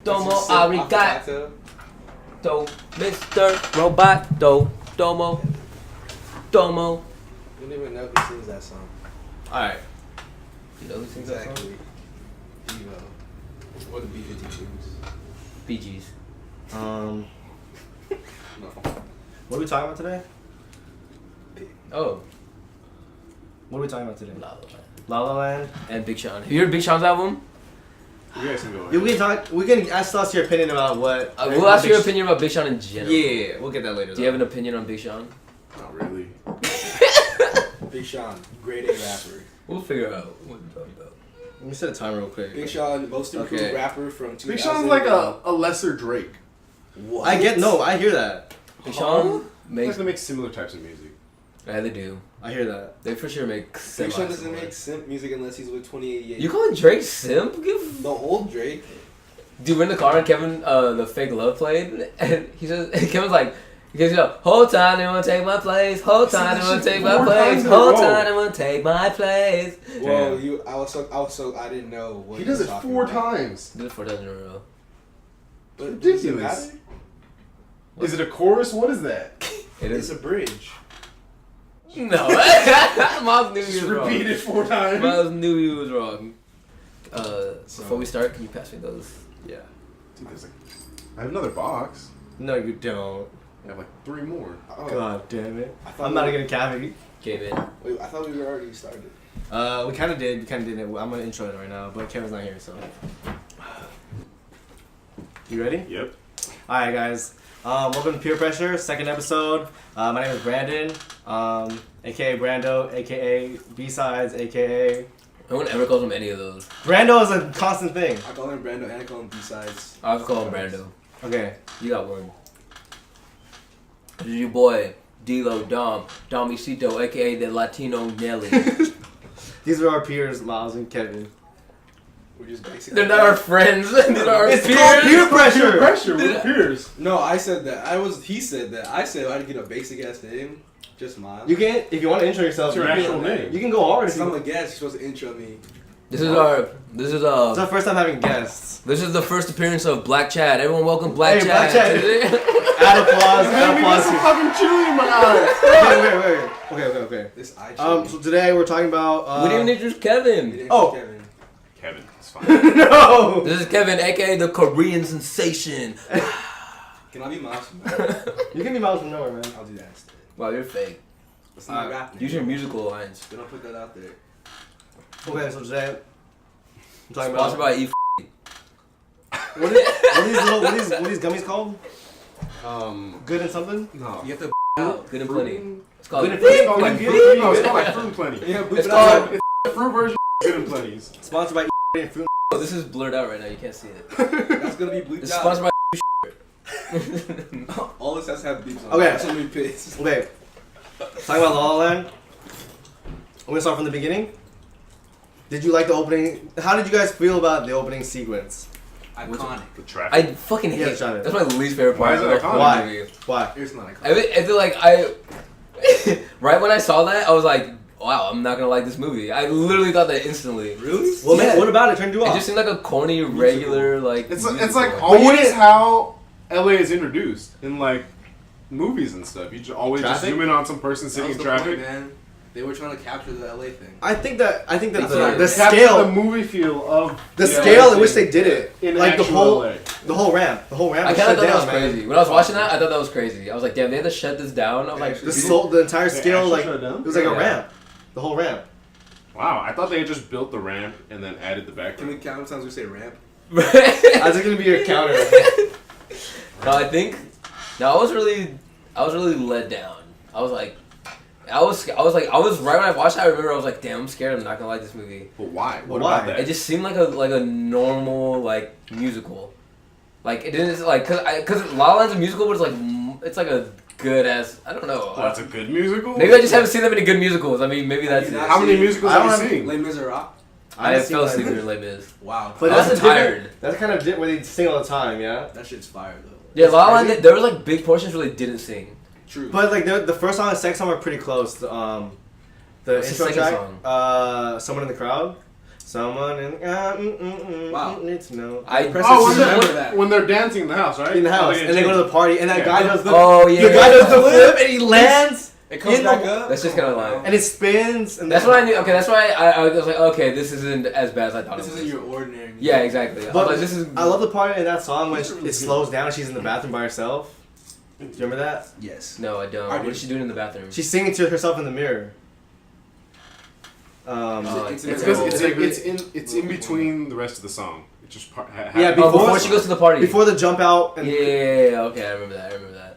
Domo arigato, Mr. Roboto, Domo, Domo. You don't even know who sings that song. Alright. You know who sings that Exactly. song? You know. Or the B-52s. Bee Gees. No. What are we talking about today? Oh. What are we talking about today? La La Land. La La Land. And Big Sean. Have you heard Big Sean's album? You guys can go. Yeah, we can talk. We can ask us your opinion about what. We'll ask your opinion about Big Sean in general. Yeah, we'll get that later. Do you have an opinion on Big Sean? Not really. Big Sean, grade A rapper. We'll figure out what we're talking about. Let me set a timer real quick. Big Sean, most improved Okay. rapper from 2000. Big Sean's like a lesser Drake. What? I get no. I hear that. Big Sean Like makes. they make similar types of music. Yeah, they do. I hear that. They for sure make Big simp. Sean doesn't make simp music unless he's with 2088. You calling Drake simp? Give. The old Drake. Dude, we're in the car and Kevin, the fake love played, and he says, Kevin's like, he goes, whole time they wanna take my place, whole time they wanna take my place, whole time they wanna take my place. Whoa, Damn. I didn't know what He does you it were 4 talking about. times. Did it 4 times in a row. But Ridiculous. does it matter? Is it a chorus? What is that? It It's is. a bridge. No. Miles knew he Just was wrong. repeat it 4 times. Miles knew he was wrong. Before we start, can you pass me those? Yeah. Dude, there's like, I have another box. No, you don't. I have like 3 more. Oh, God damn it. I thought I'm not we- gonna cavity. Gave in. Wait, I thought we were already started. We kind of did. We kind of did it. I'm gonna intro it right now, but Kevin's not here, so. You ready? Yep. All right, guys. Welcome to Peer Pressure, second episode. My name is Brandon, aka Brando, aka B-Sides, aka. No one ever calls him any of those. Brando is a constant thing. I call him Brando and I call him B-Sides. I have to call him Brando. Okay. You got one. This is your boy, D-Lo Dom, Domicito, aka the Latino Nelly. These are our peers, Miles and Kevin. We're just basically. They're not our friends. These are our It's peers. called peer Peer pressure. pressure. We're peers. No, I said that. He said that. I said I'd get a basic ass name. Just Miles. You can, if you want to intro yourself, What's your you actual can, name? you can go hard if If you I'm a want. guest, you're supposed to intro me. This is our. This is It's our first time having guests. This is the first appearance of Black Chad. Everyone, welcome Black Hey, Chad. Black Add applause. Add applause. some fucking chili in my eyes. Okay. This I. So today we're talking about. We didn't introduce Kevin. Oh. Kevin. Kevin, it's fine. No. This is Kevin, aka the Korean sensation. Can I be Miles? You can be Miles from nowhere, man. I'll do that instead. Wow, you're fake. It's not rap name. Use your musical lines. Don't put that out there. Okay, so today I'm talking Sponsored about by E. what are these gummies called? Good and something? No. You have to out. Good and plenty. It's called. Good and It's called Good like and fruit. No, it's called like fruit and plenty. Yeah, It's called. It's the fruit version of good and plenties. Sponsored by and Fruit. Oh, this is blurred out right now. You can't see it. That's gonna be bleeped This is out. sponsored by. All this has to have beeps on. Okay. That's gonna be pissed. Okay, talking about La La Land. I'm gonna start from the beginning. Did you like the opening? How did you guys feel about the opening sequence? Iconic. The traffic. I fucking Yeah, hate China. it. That's my least favorite Why part is of it the whole iconic? movie. Why? It's not iconic. I feel like right when I saw that, I was like, wow, I'm not gonna like this movie. I literally thought that instantly. Really? Well, Yeah. man, what about it? Turned you It off? just seemed like a corny, regular, like. It's musical. like you always didn't- how LA is introduced in like movies and stuff. You just always just Traffic? zoom in on some person That sitting was in the traffic. point, man. They were trying to capture the LA thing. I think that They the did. Capture scale, the movie feel of the LA scale in which thing they did it, in like the actual whole LA. ramp, I was kind of shut thought that down, was man. crazy. When I was watching that, I thought that was crazy. I was like, damn, they had to shut this down. I was like, The entire They scale, actually like shut it down? it was like a Yeah. ramp, the whole ramp. Wow, I thought they had just built the ramp and then added the Can we background. count how many times we say ramp? That's gonna be your counter. No, I think. No, I was really let down. I was right when I watched it. I remember I was like, damn, I'm scared. I'm not gonna like this movie. But why? What Why? about that? It just seemed like a normal like musical. Like it didn't like cause La La Land's a musical, but it's like it's like a good ass. I don't know. Well, that's a good musical? Maybe I just haven't seen that many good musicals. I mean, maybe that's Have you it. not How many seen- musicals I don't have you have- seen? Les Miserables. I I've seen fell that. asleep in Les Mis. Wow. But I that's was a different. tired. That's kind of where they sing all the time, yeah. That shit's fire though. Yeah, La La crazy. Land. There was like big portions where they didn't sing. True. But like the first song and second song are pretty close. The What's the intro second track, song? Someone in the Crowd. Someone in Wow. needs to know. I Press Oh, it. Remember that. when they're dancing in the house, right? In the house, and they go to the party, and that Yeah. guy does the Oh yeah. the guy does the flip, and he lands, It comes in back the- up. That's just kind of like. and it spins, and That's then- what I knew. Okay, that's why I was like, okay, this isn't as bad as I thought This it was. isn't your ordinary. Yeah, exactly. I But was like, this is. I love the part in that song when It's really it slows down. She's in the bathroom by herself. Do you remember that? Yes. No, I don't. I What do. is she doing in the bathroom? She's singing to herself in the mirror. Oh, It's It's Oh. because it's in between the rest of the song. It just Yeah, Oh, before before she goes to the party. before the jump out. And Yeah, okay, I remember that. I remember that.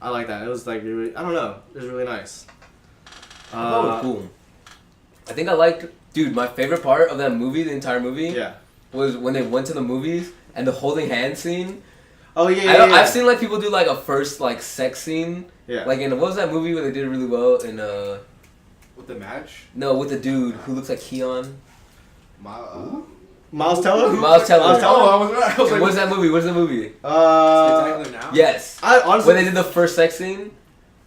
I like that. It was like really, I don't know. It was really nice. I thought it was cool. I think I liked, dude. My favorite part of that movie, the entire movie, Yeah. was when they went to the movies and the holding hands scene. Oh yeah. I've seen like people do like a first like sex scene, Yeah. like in what was that movie where they did it really well in With the match, no with the dude who looks like Keon. my Miles Teller. Miles Teller. Miles Teller? Oh, I was right. I was And like, what's that movie? What's the movie? Spectacular Now. Yes. I honestly. When they did the first sex scene,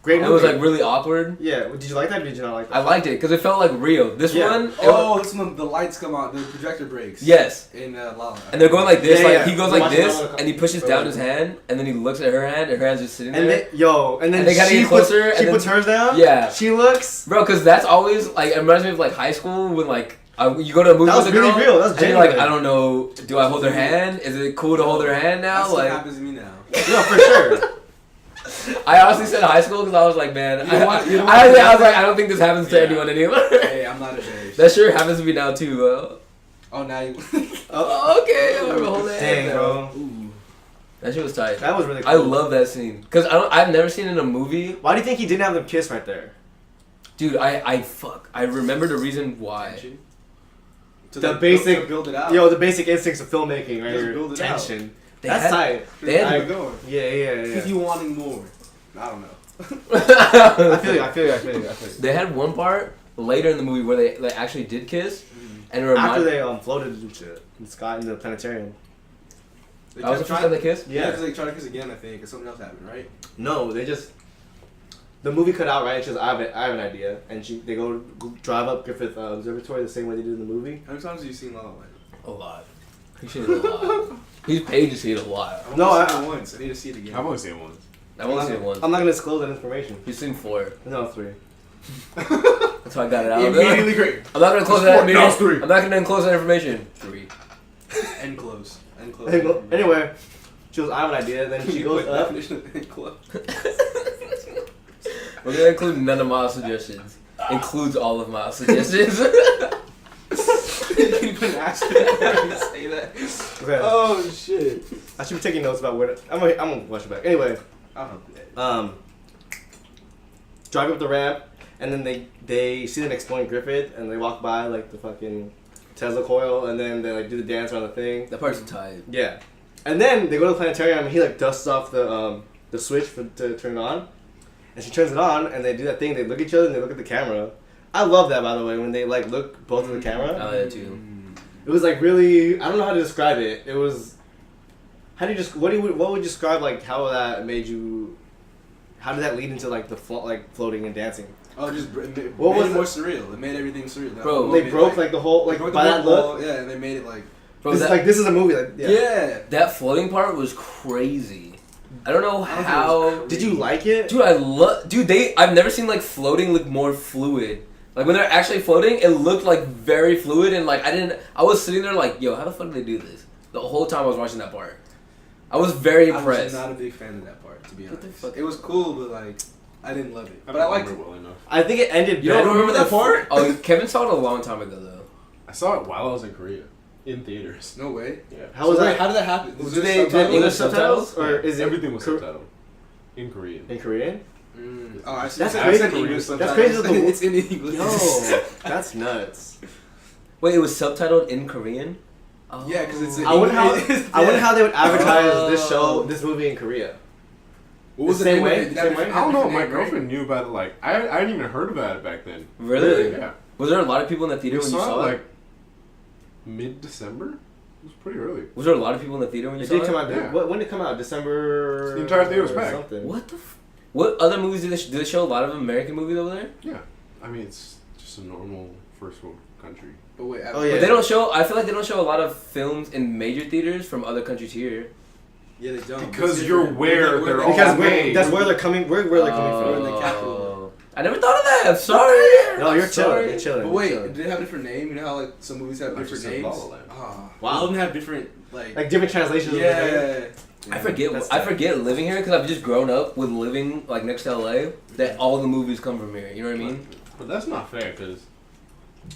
great it movie. was like really awkward. Yeah. Did you like that? Or did you not like that? I liked it because it felt like real. This Yeah. one, Oh, that's when the lights come on. The projector breaks. yes. In La La. And they're going like this, Yeah, like yeah. he goes We're like watching this, that one. and he pushes down his hand, and then he looks at her hand, and her hand's just sitting And there. then And they gotta she get closer, Puts, and she then- puts hers down. Yeah. She looks. Bro, because that's always like it reminds me of like high school when like you go to a movie That was with a really girl, real. That was and you're like, genuine. I don't know, do I hold her hand? Is it cool to hold her hand now? That's what Like, happens to me now. No, for sure. I honestly said high school because I was like, man, You don't want- you don't I want- was like, I don't think this happens to Yeah. anyone anymore. Hey, I'm not embarrassed. That sure happens to me now too, bro. Oh, now you. Oh, okay, I'm gonna hold that. Dang, bro. Ooh. That shit was tight. That was really cool. I love that scene because I've never seen it in a movie, Why do you think he didn't have them kiss right there? dude. I remember the reason why. To The like, basic- to build it out. Yo, the basic instincts of filmmaking right Just here. build it out. Tension. They That's had- tight. They had- I- Keep it going. Yeah. Keep you wanting more. I don't know. I feel you. They had one part later in the movie where they actually did kiss, and it After reminded. they floated and shit in the sky in the planetarium. They That was the kept first trying- time they kissed. Yeah, because they tried to kiss again, I think, because something else happened, right? No, they just the movie cut out right. And she goes, I have an idea, and they go drive up Griffith Observatory the same way they did in the movie. How many times have you seen La La Land? A lot. He's seen it a lot. He's paid to see it a lot. I've No, only seen I- it once. I need to see it again. I've only seen it once. I've only seen it once. I'm not gonna disclose that information. He's seen 4. No, 3. That's why I got it out. Immediately great. I'm not gonna close It's that. 4, now it's 3. I'm not gonna enclose that information. 3. End close. End close. Anyway, she goes, I have an idea. Then she You goes put up. definition of end close. We're gonna include none of my suggestions. Includes all of my suggestions. You put an asterisk where you say that. Okay. Oh shit. I should be taking notes about where. I'm gonna watch it back. Anyway, I'll help you that. drive up the ramp, and then they see them exploring Griffith, and they walk by like the fucking Tesla coil, and then they like do the dance around the thing. That part's tight. Yeah, and then they go to the planetarium, and he like dusts off the switch to turn it on, and she turns it on, and they do that thing. They look at each other, and they look at the camera. I love that, by the way, when they like look both at the camera. I like that too. It was like really. I don't know how to describe it. It was. How do you just what would you describe like how that made you? How did that lead into like the floating and dancing? Oh, just it made What was it it? more surreal. It made everything surreal. That Bro, whole They movie, broke like the whole like broke by the that whole look. wall, yeah, and they made it like Bro, This is like this is a movie. Like yeah. that floating part was crazy. I don't know I don't think it how. was Did you like it? Dude, I love. Dude, I've never seen like floating look more fluid. Like when they're actually floating, it looked like very fluid, and like I was sitting there like, yo, how the fuck did they do this? The whole time I was watching that part, I was very I impressed. was not a big fan of that part, to be What the honest. fuck? It was cool, but like I didn't love it. I But I liked it. remember well enough. I think it ended. You don't better. remember that part? Oh, Kevin saw it a long time ago though. I saw it while I was in Korea, in theaters. No way. Yeah. How was So, wait, that? How did that happen? Do Was they there do they have subtitles? English subtitles or Yeah, is it everything was Kor- subtitled in Korean? in Korean? Oh, I see. That's I crazy. said English That's sometimes. crazy that the- It's in English. Yo, that's nuts. Wait, it was subtitled in Korean. Oh. Yeah, 'cause it's I wonder how I wonder how they would advertise this Oh. this movie in Korea. What was The the same name of way? it? Did that Same have way? a I don't know. different My name, right? girlfriend knew about it. Like I hadn't even heard about it back then. Really? Yeah. Was there a lot of people in the theater We when you saw saw it it? like mid-December. It was pretty early. Was there a lot of people in the theater when you It saw did come it? out. Yeah. When did it come out? December. The entire theater was or packed. Something. What the? What other movies did they show? A lot of American movies over there. Yeah. I mean, it's just a normal first world country. But wait, Oh, yeah. But they don't show. I feel like they don't show a lot of films in major theaters from other countries here. Yeah, they don't. Because It's you're different. where they're all Because made. that's where they're coming. Where they're coming We're in from. the capital. I never thought of that. I'm sorry. No, you're I'm chilling. sorry. You're chilling. But you're wait, chilling. did it have a different name? You know how like some movies have I different just said names? La La Land. Oh, Wow. All of them have different like different translations. Of the name. yeah. I forget. That's I tight. forget living here because I've just grown up with living like next to LA. That all the movies come from here. You know what I mean? But that's not fair, because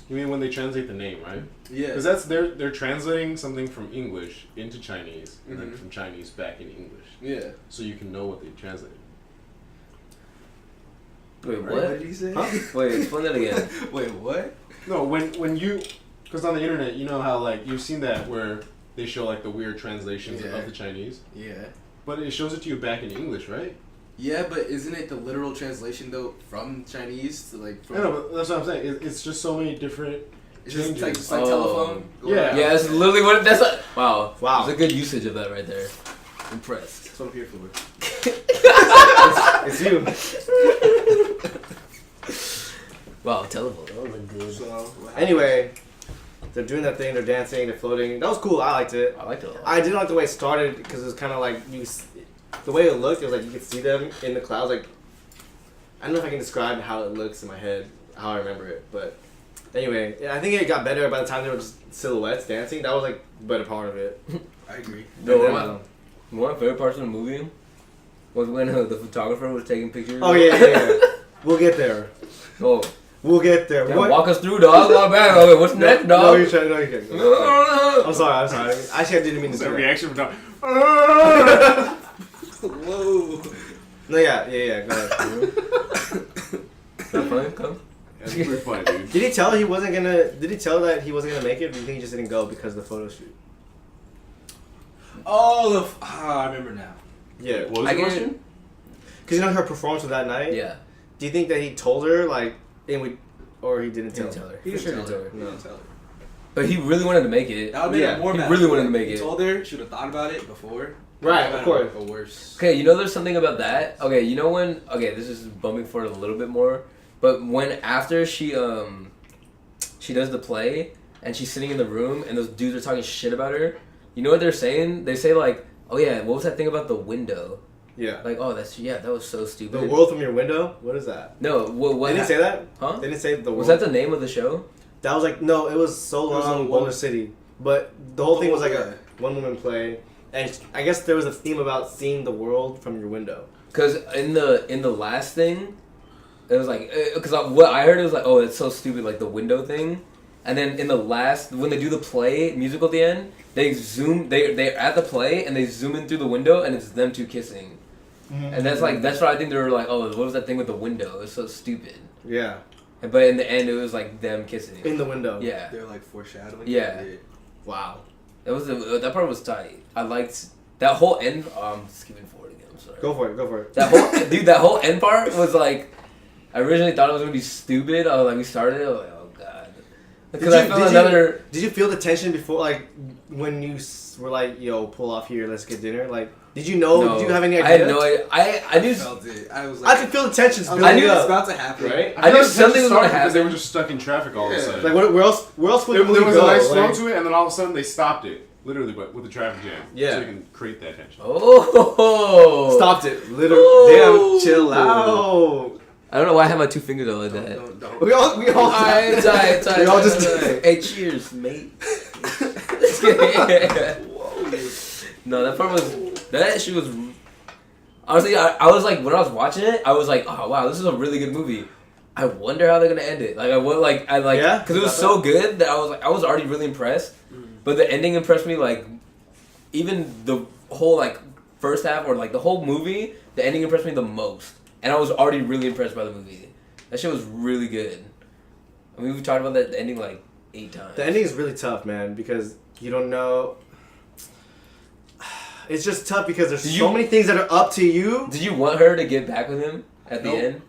you mean when they translate the name, right? Yeah. Because that's they're translating something from English into Chinese, and then Mhm. from Chinese back in English, Yeah. so you can know what they translated. Wait, Right, what? did he say? Huh? Wait, explain that again. Wait, what? No, when you, because on the internet, you know how like you've seen that where they show like the weird translations Yeah. of the Chinese, Yeah. but it shows it to you back in English, right? Yeah, but isn't it the literal translation though from Chinese to like? From, I know, but that's what I'm saying. It's just so many different. It's just like, changes. just like Oh. telephone. Yeah. Yeah, that's literally what. That's a, wow. Wow. That's a good usage of that right there. Impressed. That's what I'm here for. It's you. Wow, telephone. That was a good. So what happened? Anyway, they're doing that thing. They're dancing. They're floating. That was cool. I liked it. I liked it a lot. I didn't like the way it started because it was kind of like the way it looked. It was like you could see them in the clouds. Like I don't know if I can describe how it looks in my head, how I remember it. But anyway, yeah, I think it got better by the time they were just silhouettes dancing. That was like the better part of it. I agree. No, And then, one of my favorite parts of the movie was when the photographer was taking pictures. oh yeah. We'll get there. Oh, We'll get there. yeah, What? walk us through, dog. My bad. Okay, what's next, No, dog? you're trying. No, you can't. I'm sorry. I'm sorry. Actually, I didn't mean to What's do that that. reaction from Tom? Whoa. No, yeah. Go ahead. Is that funny? Come. That's pretty funny, dude. Did he tell he wasn't gonna? Did he tell that he wasn't gonna make it? Or do you think he just didn't go because of the photo shoot? Oh, I remember now. Yeah, What was I the get question? it. because you know her performance of that night. Yeah. Do you think that he told her like, and we, or he didn't He tell? didn't tell her. He For didn't sure tell didn't tell her. her. He didn't tell her. But he really wanted to make it. That would make Yeah, it more he mad. really wanted to make He it. told her, should have thought about it before. Right, That of would've course. been worse. Okay, you know there's something about that. Okay, you know when? Okay, this is bumping forward a little bit more, but when after she does the play and she's sitting in the room and those dudes are talking shit about her, you know what they're saying? They say like, oh yeah, what was that thing about the window? Yeah. Like, oh that was so stupid. The world from your window. What is that? No, what They didn't say that. Huh? They didn't say the Was world. that the name of the show? That was like no. It was so It was long. on Boulder one- City, but the whole thing was like yeah. a one woman play, and I guess there was a theme about seeing the world from your window. Because in the last thing, it was like because what I heard it was like, oh, it's so stupid, like the window thing. And then in the last, when they do the play musical at the end, they zoom. They're at the play and they zoom in through the window and it's them two kissing. And that's what I think they were like, oh, what was that thing with the window? It's so stupid. Yeah, But in the end, it was like them kissing. in the window. Yeah, They're like foreshadowing. Yeah. Wow. that part was tight. I liked that whole end. I'm skipping forward again. I'm sorry. Go for it. Go for it. That whole dude, that whole end part was like, I originally thought it was gonna be stupid. I was like, we started it. I was like, oh god, because I felt another. Did you feel the tension before, like when you were like, "Yo, pull off here, let's get dinner"? Like, did you know? No, Did you have any idea? I had no idea. I I knew. felt it. I was I like, could feel the tension I building knew it's up. about to happen. Right? I knew something was gonna because they happen. were just stuck in traffic all of a Yeah. sudden. Like, where else would there the movie was go? a nice flow Like, to it, and then all of a sudden they stopped it, literally, but with the traffic jam. Yeah. So you can create that tension. Oh, stopped it. Literally. Oh. Damn, chill out. I don't know why I have my two fingers out like that. Don't. We all. Alright, tight. We all just. Hey, cheers, mate. No, that part was. That shit was. Honestly, I was like, when I was watching it, I was like, oh wow, this is a really good movie. I wonder how they're gonna end it. Like, Yeah? because it was so good that I was already really impressed. But the ending impressed me, like, even the whole, like, first half or, like, the whole movie, the ending impressed me the most. And I was already really impressed by the movie. That shit was really good. I mean, we've talked about that ending, like, 8 times. The ending is really tough, man, because you don't know. It's just tough because there's Did so you- many things that are up to you. Did you want her to get back with him at the Nope. end?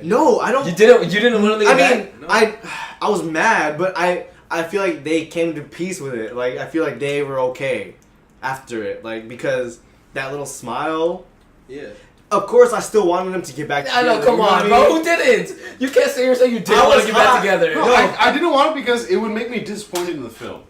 No, I don't. You didn't want to I get mean, back? No. I was mad, but I feel like they came to peace with it. Like, I feel like they were okay after it. Like, because that little smile, Yeah. of course, I still wanted them to get back I together. know, come you know what on, I bro. mean? Who didn't? You can't say you're saying you didn't I want was to get back hot. together. No, I didn't want it because it would make me disappointed in the film.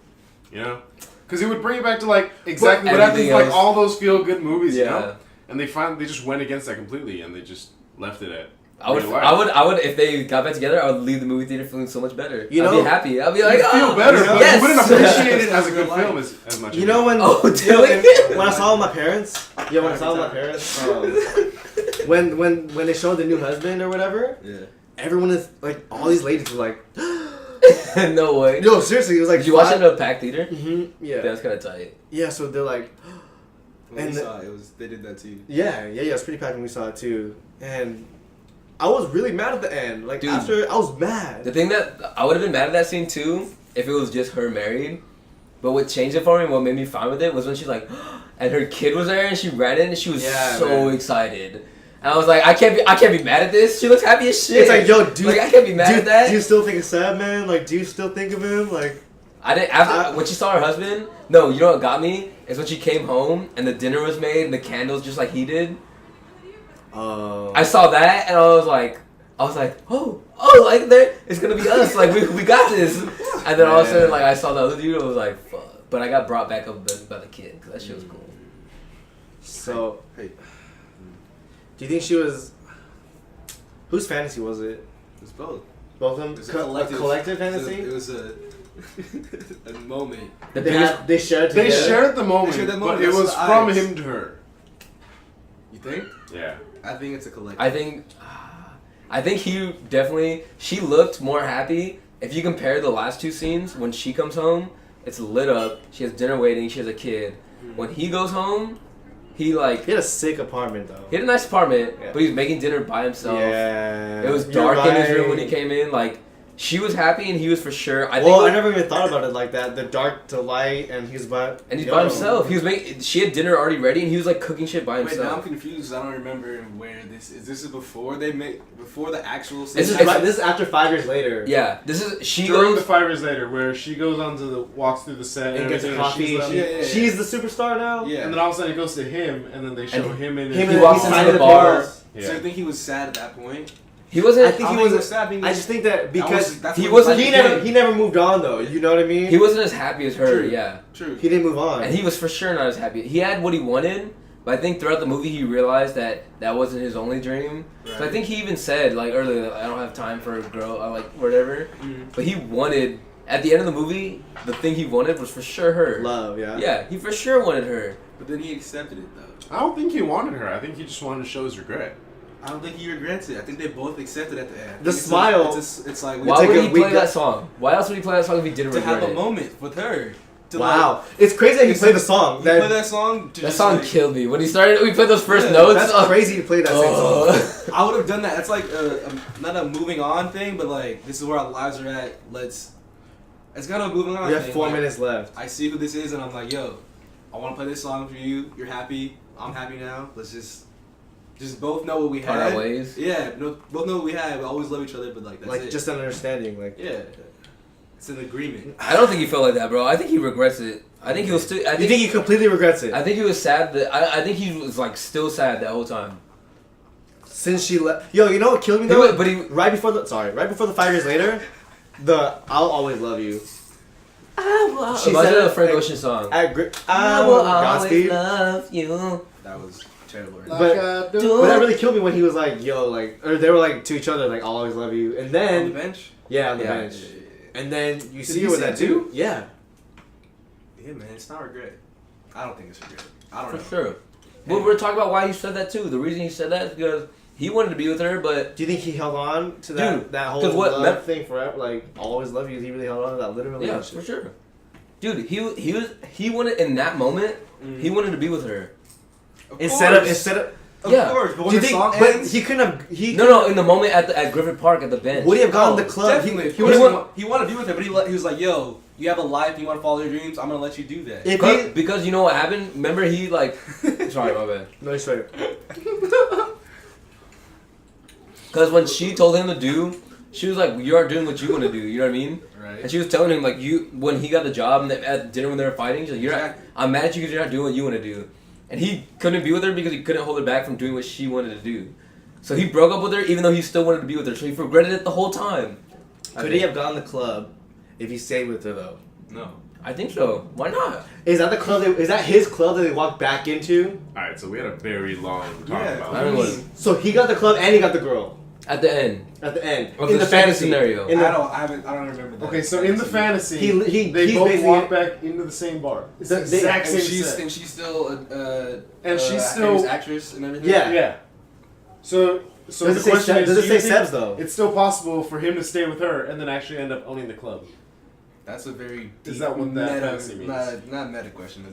You know? Because it would bring it back to like exactly what happens everything like else. all those feel good movies, you Yeah. know? And they just went against that completely and they just left it at I would, real life. I would, if they got back together, I would leave the movie theater feeling so much better. You I'd know- be happy. I'd be like, You'd feel oh, better, you know- but yes. you wouldn't appreciate it as a Real good life. film as much. You know when Oh, you know, Dylan. when I saw my parents, yeah, when I saw my parents, when they showed the new husband or whatever, Yeah. everyone is like, all these ladies were like, No way. no, seriously, it was like. Did you watch it in a packed theater? Yeah. That's kind of tight. Yeah, so they're like, When And we the- saw it, they did that too. yeah, it was pretty packed when we saw it too, and I was really mad at the end. Like Dude. after, I was mad. The thing that I would have been mad at that scene too if it was just her married. But what changed it for me and what made me fine with it was when she's like, and her kid was there and she ran in and she was Yeah, so man. excited. And I was like, I can't be mad at this. She looks happy as shit. It's like, yo, dude, like I can't be mad at that. Do you still think it's sad, man? Like, do you still think of him? Like, I didn't after when she saw her husband. No, you know what got me is when she came home and the dinner was made and the candles just like he did. I saw that and I was like, oh, like there, it's gonna be us. Like we got this. And then all of a sudden, like I saw the other dude, I was like, fuck. But I got brought back up by the kid because that shit was cool. so, Hey, do you think she was? Whose fantasy was it? it's both. Both of It them. was A collective fantasy. It was a moment. The They biggest, had, they shared They together. shared the moment, They shared that but moment, it that's was the from eyes. him to her. You think? Yeah. I think it's a collective. I think he definitely. She looked more happy. If you compare the last two scenes, when she comes home, it's lit up. She has dinner waiting. She has a kid. When he goes home, he like He had a sick apartment though. he had a nice apartment, Yeah. but he's making dinner by himself. Yeah. It was You're dark in his room when he right. came in. Like she was happy and he was for sure. I Well, I think. never even thought about it like that. The dark to light, and he's by. And he's by himself. He was making. She had dinner already ready, and he was like cooking shit by Wait, now I'm himself. confused. I don't remember where this is. This is before they make before the actual. This This is- is, this is after 5 years later. Yeah, this is she During goes. the 5 years later, where she goes onto the walks through the set And gets a everything, coffee. she's, Yeah, yeah, yeah. She's the superstar now. Yeah. and then all of a sudden it goes to him, and then they show And him in. Him his- He walks he's into signing the bar. papers. Yeah. So you think he was sad at that point? He wasn't. I think I he don't was. sad. I, mean, I just think that because that's he what wasn't- like he the never kid. he never moved on though. You know what I mean? He wasn't as happy as her. True. Yeah. True. He didn't move on. And he was for sure not as happy. He had what he wanted, but I think throughout the movie he realized that that wasn't his only dream. So I Right. think he even said like earlier, that I don't have time for a girl, I like whatever. But he wanted at the end of the movie, the thing he wanted was for sure her. Love, yeah. Yeah, he for sure wanted her. But then he accepted it though. I don't think he wanted her. I think he just wanted to show his regret. I don't think he regrets it. I think they both accepted at the end. I think The it's smile- it's like Why like would a- he we play got- that song? Why else would he play that song if he didn't to regret have a it? moment with her. To Wow, it's crazy that he It's played the like- song. He played that song. To That just, song like, killed me. When he started, we played those first Yeah, notes. That's crazy to play that same song. Oh. I would have done that. That's like not a moving on thing, but like this is where our lives are at. It's kind of a moving on. We have thing. 4 Like, minutes left. I see who this is, and I'm like, yo, I want to play this song for you. You're happy. I'm happy now. Let's just both know what we Part had. our ways. Yeah, no, both know what we had. We always love each other, but like that's Like it. just an understanding. Like yeah, it's an agreement. I don't think he felt like that, bro. I think he regrets it. I think he was still. I you think think he completely regrets it I think he was sad that I think he was like still sad that whole time. since she left. Yo, you know what killed me He though? was- but he- right before the 5 years later, the "I'll always love you." She Imagine said a Frank at- Ocean song. At I will always Godspeed. love you. That was terrible. Right? But- But that really killed me when he was like, "Yo," like, or they were like to each other, like, "I'll always love you," and On the then bench. yeah, on the Yeah. bench, and then you see he her with say that it too? dude. Yeah, Yeah, man, it's not regret. I don't think it's regret. I don't For know. sure. Well, we're talking about why he said that too. The reason he said that is because he wanted to be with her, but do you think he held on to that Dude, that whole 'cause what love Mem- thing forever? Like, "I'll always love you." He really held on to that literally. yeah, for sure. Dude, he wanted in that moment. He wanted to be with her. Instead of Of Yeah. course, but do when you the think? song But ends, he couldn't have. He No, in the moment at Griffith Park at the bench. would he have gone to the club? Definitely. He would have. He wanted to be with her, but he was like, "Yo, you have a life. You want to follow your dreams. I'm gonna let you do that." If Because, he, because you know what happened? Remember he like. Sorry, my bad. no, he's right. Because when she told him to do, she was like, "You aren't doing what you want to do." You know what I mean? Right. And she was telling him like, "You when he got the job and at dinner when they were fighting, she's like, Exactly. I'm mad at you because you're not doing what you want to do." and he couldn't be with her because he couldn't hold her back from doing what she wanted to do. So he broke up with her even though he still wanted to be with her. So he regretted it the whole time. Could he have gone to the club if he stayed with her though? No. I think so. Why not? Is that the club? Is that his club that they walked back into? All right, so we had a very long talk Yeah, about I don't this. know. So he got the club and he got the girl At the end. at the end Of in the the fantasy scenario. In the, I don't remember that. Okay, so in the fantasy, He- they he's both basically- walk back into the same bar. It's the They- exact and same set. she's still And she's still- famous actress and everything. Yeah. Yeah. So Does the it say question Seb- is, does it do you say think Sebs, though? It's still possible for him to stay with her and then actually end up owning the club. That's a very Is deep that what that meta, fantasy means? Not meta question.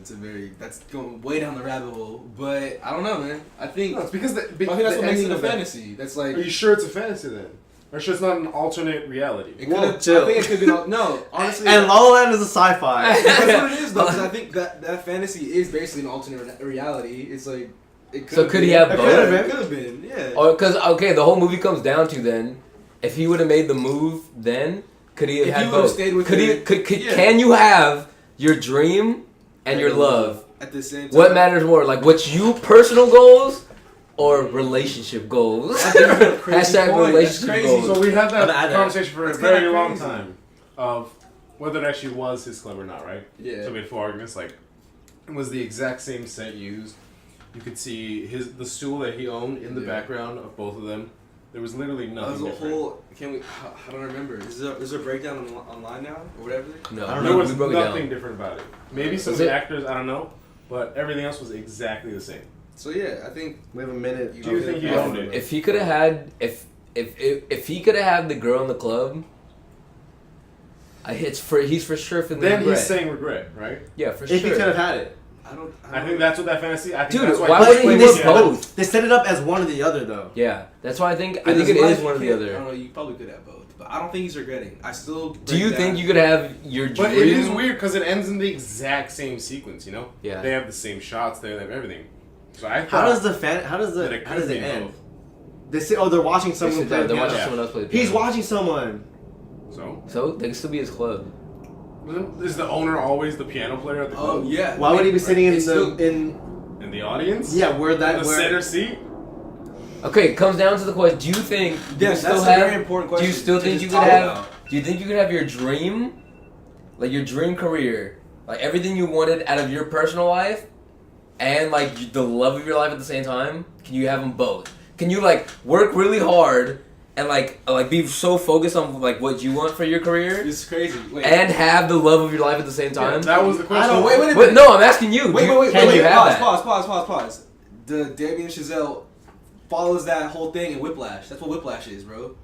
That's going way down the rabbit hole. But I don't know, man. I think No, it's because I think that's what makes it a fantasy. That's like Are you sure it's a fantasy then? Or sure it's not an alternate reality? it Whoa, could. chill. I think it could be no. Honestly, and La La Land is a sci-fi. that's what it is though. Because I think that fantasy is basically an alternate reality. It's like it So could he have It both? could've been. It could have been. Yeah. Or because okay, the whole movie comes down to then, if he would have made the move, then could he have If had he would've both? stayed with could her, he? Could, yeah. Can you have your dream and your love? At the same time. What matters more? Like what's you personal goals or relationship goals? Crazy Hashtag point. That's relationship crazy. goals. So we had I'm that at it. conversation for a That's very kinda long crazy. time of whether it actually was his club or not, right? Yeah. So we had 4 arguments. Like, it was the exact same set used. You could see the stool that he owned in the Yeah. background of both of them. There was literally nothing There's a different. whole. Can we? I don't remember. Is there a breakdown online now or whatever? No, I don't There know. was we broke it nothing down. different about it. Maybe some Was of the it? actors, I don't know, but everything else was exactly the same. So yeah, I think We have a minute. You Do you think he Oh, owned it? If he could have had, if he could have had the girl in the club, he's for sure feeling Then regret. he's saying regret, right? Yeah, for If sure. he could have had it. I think that's what that fantasy. I think Dude, that's why But would he they- want they- both? They set it up as one or the other though. Yeah, that's why I think But it his life, is one or the I don't other. know. You probably could have both, but I don't think he's regretting. I still. Do you think you could have your dream? But it is weird because it ends in the exact same sequence. You know. Yeah. They have the same shots. They have everything. So I How thought does the fan? How does that the? it How could does be it end? both. They say, oh, they're watching They someone sit play. down, they're piano. watching someone else play the He's piano. watching someone. So So they can still be his club. is the owner always the piano player at the Oh club? yeah. Why would he be sitting in It's the still- in? In the audience? Yeah, where that In the where. center seat? Okay, it comes down to the question: do you think you Yeah, can still that's a have? very important question. Do you still to think just you could talk have? about. Do you think you could have your dream, like your dream career, like everything you wanted out of your personal life, and like the love of your life at the same time? Can you have them both? Can you like work really hard and like be so focused on like what you want for your career, It's crazy. Wait. and have the love of your life at the same Yeah, time? that was the question. I don't- wait a But minute. no, I'm asking you. Wait, do you, wait, can wait, you wait. have Pause, that? pause. The Damien Chazelle follows that whole thing in Whiplash. That's what Whiplash is, bro.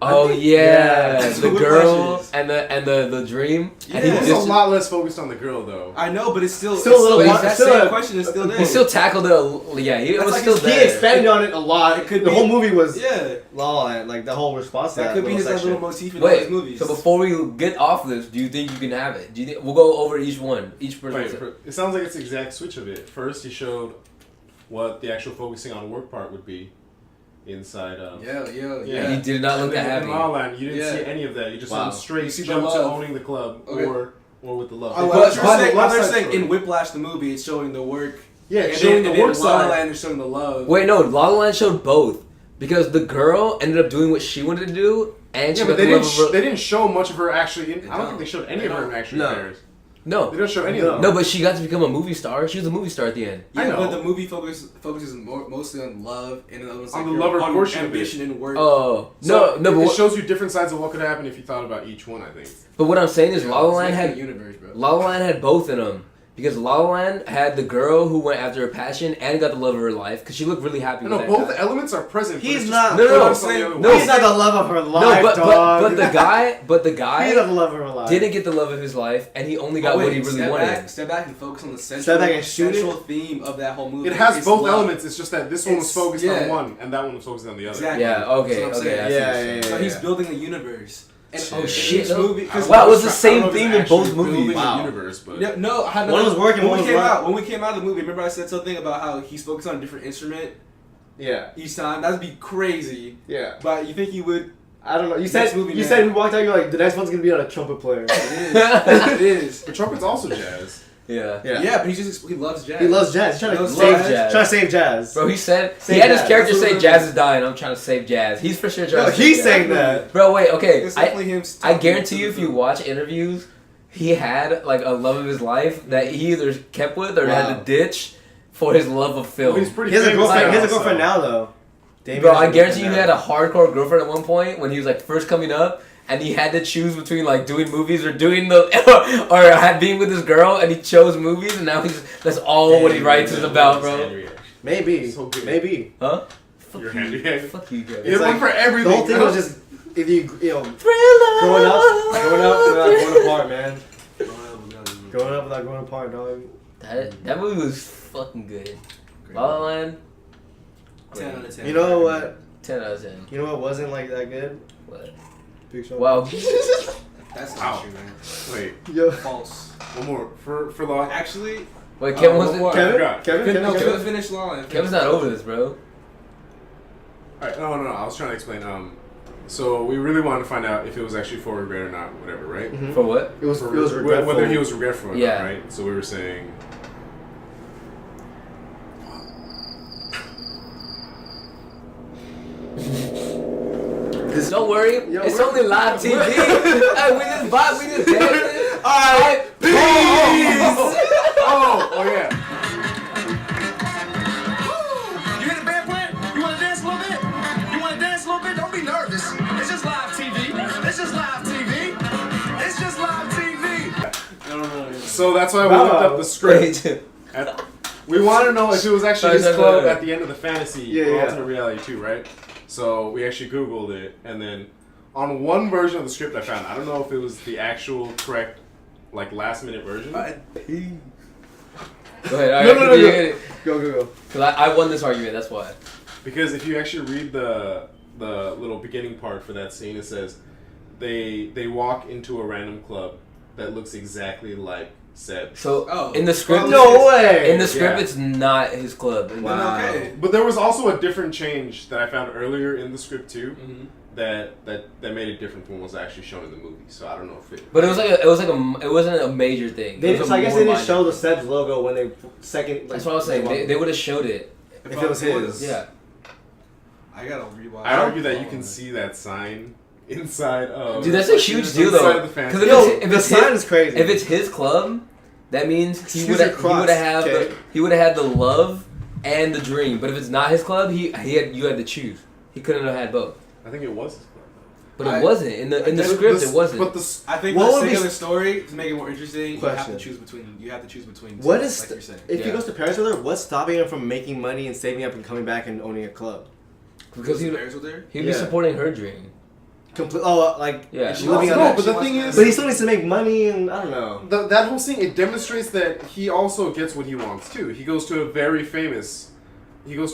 Oh think- yeah, yeah, that's the what girl Whiplash is. and the dream. And Yeah. he It's just a lot less focused on the girl, though. I know, but it's still Still a little- that still same a- question is still there. he still tackled it. Yeah, he That's was like still his- He there. expanded on it a lot. It could the be- whole movie was yeah. La La Land, like the whole response to That could be his little little section. motif in all his Wait, movies. so before we get off this, do you think you can have it? Do you think we'll go over each one, each person? Wait, it sounds like it's the exact switch of it. First, he showed what the actual focusing on work part would be inside of. Yeah. He did not look And that then happy. in La La Land, you didn't Yeah. see any of that. You just Wow. went straight You see the jump to love. owning the club Okay. or with the love. Oh, But- well, you're but saying, the left they're side saying story. in Whiplash the movie, it's showing the work. Yeah, and showing then, the work and then La La side. Land is showing the love. Wait, no, La La Land showed both because the girl ended up doing what she wanted to do, and she Yeah, got but they the didn't. love of her. They didn't show much of her actually. I don't don't. think they showed any They of her don't. actually No. affairs. No, They don't show any No. of them. no, but she got to become a movie star. She was a movie star at the end. Yeah, I know. but the movie focuses mostly on love and the other one's On like the your- lover on portion of ambition and work. Oh So no, it but shows you different sides of what could happen if you thought about each one. I think. but what I'm saying is La La It's Land making had a universe, bro. La La Land had both in them. Because La La Land had the girl who went after her passion and got the love of her life because she looked really happy No, with that both guy. elements are present. but He's it's just not- No, no, focused on the no, other no, one. He's not the love of her life, No, but dog. the guy, He's not the love of her life. didn't get the love of his life, and he only got Oh, wait, what he really step wanted. Step back and focus on the central, Step back and shoot central theme of that whole movie. It has It's both love. elements. It's just that this one was It's- focused yeah. on one, and that one was focused on the other. Exactly. Yeah, okay, That's what I'm okay. saying. I see what Yeah, you're saying. yeah, So yeah. he's building a universe. And Oh, in shit, each no. movie, 'cause Wow, it was I the don't same know if it's theme in both actually building movies. the Wow. universe, but No, I had One was working, when one we was came not. out. When we came out of the movie, remember I said something about how he's focused on a different instrument Yeah, each time. That'd be crazy. yeah. But you think he would? I don't know. You Next said movie, you man. said we walked out. You're like the next one's gonna be on a trumpet player. It is. It is. the trumpet's also jazz. Yeah. Yeah. but he loves jazz. He loves jazz. He's trying to Loves save jazz. jazz. Trying to save jazz. Bro, he said Save he had his Jazz. character That's say what Jazz is dying. I'm trying to save Jazz. He's for sure trying No, to save he's Jazz. saying that. Bro, wait, okay. It's definitely him. I guarantee you, if you watch interviews, he had like a love of his life that he either kept with or had Wow. to ditch for his love of film. Well, he's pretty He has a famous girlfriend. He has a now, girlfriend so- now, though. Damien Bro, has a I guarantee you girlfriend he now. had a hardcore girlfriend at one point when he was like first coming up, and he had to choose between like doing movies or doing the or had being with his girl, and he chose movies, and now that's all what he writes is about, bro. Maybe. So good. Maybe. Huh? Fuck Your you. hand reaction. Fuck you, guys. He had like- one for everything. The whole thing bro. was just if you know Thriller. growing up, we're not going apart, man. Growing Growing up without going apart, dog. That movie was fucking good. La La Land. 10 out of 10. You know what? 10 out of 10. You know what wasn't like that good? What? Big Sean. Wow. That's Wow. not true, man. Wait, Yo. False. one more for law. Actually, Wait, Kevin what wasn't. more? Kevin? forgot. Kevin? no, Kevin? Kevin finished La La Land. Kevin's not over this, bro. Alright, no. I was trying to explain. So we really wanted to find out if it was actually for regret or not, whatever, right? Mhm. For what? It was For regretful. whether he was regretful or Yeah. not, right? So we were saying. Don't worry, Yo, it's we're- only live TV. we're- Hey, we just vibe, we just dancing. Alright, peace. Oh yeah. You hear the band playing? You want to dance a little bit? You want to dance a little bit? Don't be nervous. It's just live TV. It's just live TV. It's just live TV. No. So that's why we Wow. looked up the script. Wait. We want to know if it was actually his Sorry. club at the end of the fantasy Yeah, or yeah. alternate reality too, right? So we actually Googled it, and then on one version of the script I found, I don't know if it was the actual correct, like last minute version. Go ahead. No, Alright, no, no, continue. Go. Because I won this argument, that's why. Because if you actually read the little beginning part for that scene, it says they walk into a random club that looks exactly like Seb. So, Oh. in the script, No way. in the script, Yeah. it's not his club. In the- Wow. Okay. But there was also a different change that I found earlier in the script too, Mm-hmm. that made it different from what was actually shown in the movie. So I don't know if it. But it wasn't a major thing. They It was just, a I guess more they didn't minor show the thing. Seb's logo when they second. That's what I was saying. They would have showed it. If it was his. Yeah. I gotta rewatch. I argue that you can see that sign inside of. Dude, that's a huge deal inside though. of the fan. Because Yo, if the it's sign his, is crazy. if it's his club, that means he Excuse would your have cross, had okay? he would have had the love and the dream. But if it's not his club, you had to choose. He couldn't have had both. I think it was his club. But I- it wasn't in the But script. the- It wasn't. But the I think What for would the be sake of the story, to make it more interesting, you have Question. to choose between. You have to choose between. What two, is like you're saying? if he Yeah. goes to Paris with her? What's stopping him from making money and saving up and coming back and owning a club? because he was there. he'd be Yeah. supporting her dream. Like Yeah. She living wants on to- that. but the she thing wants is, But he still needs to make money, and I don't know. that whole scene, it demonstrates that he also gets what he wants too. He goes to a very famous. He He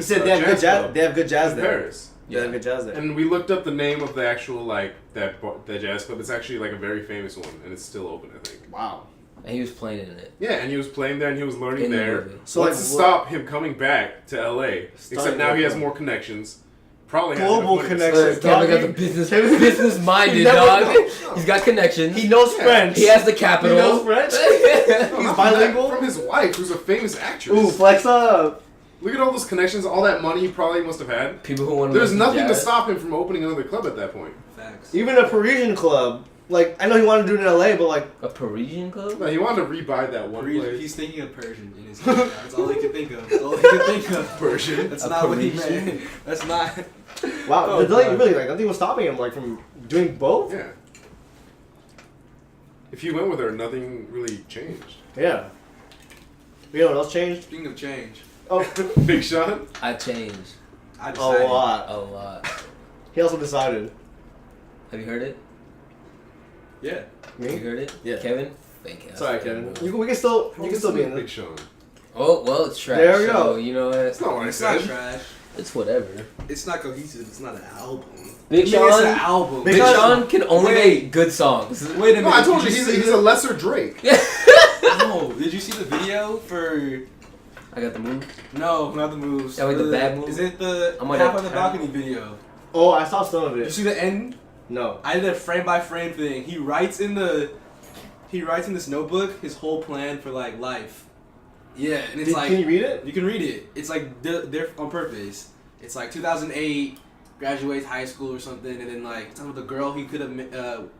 said they have good jazz jazz. club They have good jazz in there. Paris. They have good jazz there. And we looked up the name of the actual that jazz club. It's actually like a very famous one, and it's still open, I think. Wow. And he was playing in it. Yeah, and he was playing there, and he was learning In the there. movie. So, What's like, to what- stop him coming back to LA? Except now he has more connections. Probably has Global enough money to connections. start. Kevin got the business minded He never dog. knows. He's got connections. He knows Yeah. French. He has the He capital. knows French. No, He's not bilingual? From his wife, who's a famous actress. Ooh, flex up. Look at all those connections, all that money he probably must have had. People who want to. There's nothing to stop him from opening another club at that point. Facts. Even a Parisian club. Like I know he wanted to do it in LA, but like A Parisian club? No, he wanted to rebuy that one place. He's thinking of Persian in his head. That's all he can think of. That's all he can think of. Persian. That's A not what he Parisian? meant. That's not. wow, Oh, there's nothing God. really like nothing was stopping him like from doing both. Yeah. If he went with her, nothing really changed. Yeah. You know what else changed? Speaking of change, Oh, Big Sean? I changed I a decided. lot. a lot. He also decided. Have you heard it? Yeah. You Me? heard it? Yeah. Kevin? Fake ass. Sorry, Kevin. We can still be in Big this. Sean. Oh, well, it's trash. There we so, go. you know what? That's not what I It's not said. trash. It's whatever. It's not cohesive. It's not an album. Big I mean, it's an Sean. album. Big Because- Sean can only Wait. make good songs. Wait a minute. No, I told did you, see he's a lesser Drake. No, did you see the video for? I got the move. No, not the moves. Oh, wait, the bad move? Is it the I'm like half a of the tap. balcony video? Oh, I saw some of Did you it. see the end? No. I did a frame by frame thing. He writes in the he writes in this notebook his whole plan for like life. Yeah, and it's like can you read it? You can read it. It's like they're on purpose. It's like 2008, graduates high school or something, and then like it's with the girl he could have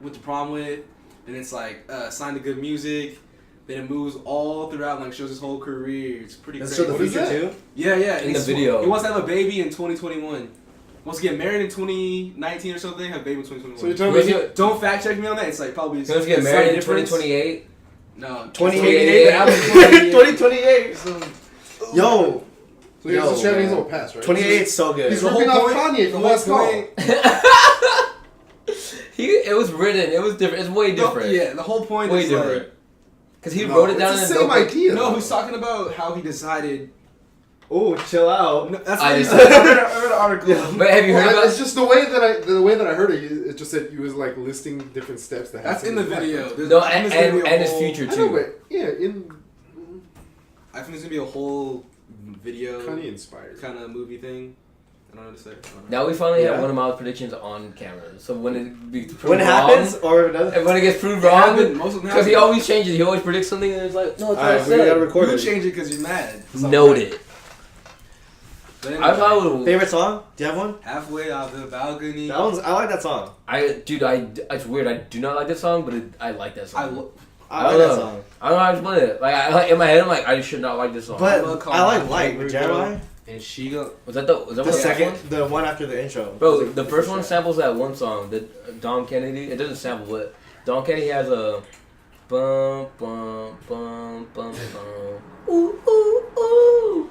went to prom with, and it's like signed to good music. Then it moves all throughout, and like shows his whole career. It's pretty Does it crazy. show the future too? Yeah, yeah. In the He's- video. he wants to have a baby in 2021. Wants to get married in 2019 or something. Have a baby in 2021. So you're He telling wants me to Don't fact check me on that. It's like probably. he wants to get it's married in some difference. 2028. No, 2088. 2028. Yo, So he has Yo, to share his man. old past, right? 28 is so good. He's The whole ripping off point- Kanye the from whole Last Call. point- It was written. It was different. It's way different. Yeah, the whole point Way is different. like. Because he No, wrote it It's down the in a same notebook. idea. No, though. he's talking about how he decided. Oh, chill out. No, that's I what he just- said. I read an article. But have you heard Well, about? it's just the way that I heard it. It just said he was like listing different steps that. That's in happened the his video. life. There's- No, I think and there's gonna be a and his whole- future I know, too. but yeah, in I think there's gonna be a whole video Kanye inspired. kind of movie thing. I don't know what to say. I don't know. Now we finally Yeah. have one of my predictions on camera. So when it be proved When it wrong, happens, or if it doesn't. and when it gets proved They wrong, haven't- most of them because he haven't. always changes. He always predicts something, and it's like, no, it's Alright, not we gotta said. record You it. change it because you're mad. Noted. But anyway, I thought it would. Favorite song? Do you have one? halfway off the balcony. That one's. I like that song. It's weird. I do not like this song, but I like that I song. lo- I I like don't that know. song. I don't know how to explain it. Like in my head, I'm like, I should not like this song. But love I like Call Light Me with Girl. Jeremiah. and she go. was that the The one second, the one after the intro. Bro, the first one samples that one song, the Dom Kennedy. It doesn't sample, but Dom Kennedy has a bum bum bum bum bum. Ooh ooh ooh.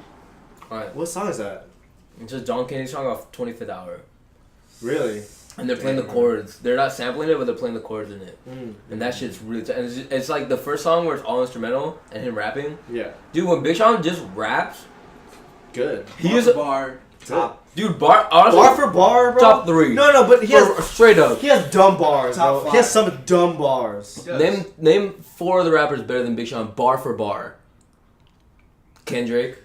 Alright, What song is that? it's just Dom Kennedy song off 25th Hour, Really? and they're playing the chords. They're not sampling it, but they're playing the chords in it, Mm. and that shit's really. And it's like the first song where it's all instrumental and him rapping. Yeah. Dude, when Big Sean just raps, Good. he is a bar. Top. dude. Honestly, Bar for bar, bro. top 3. No, no, but he has Straight up. he has dumb bars, Top bro. He has 5. some dumb bars. Yes. Name 4 of the rappers better than Big Sean, bar for bar. Kendrick.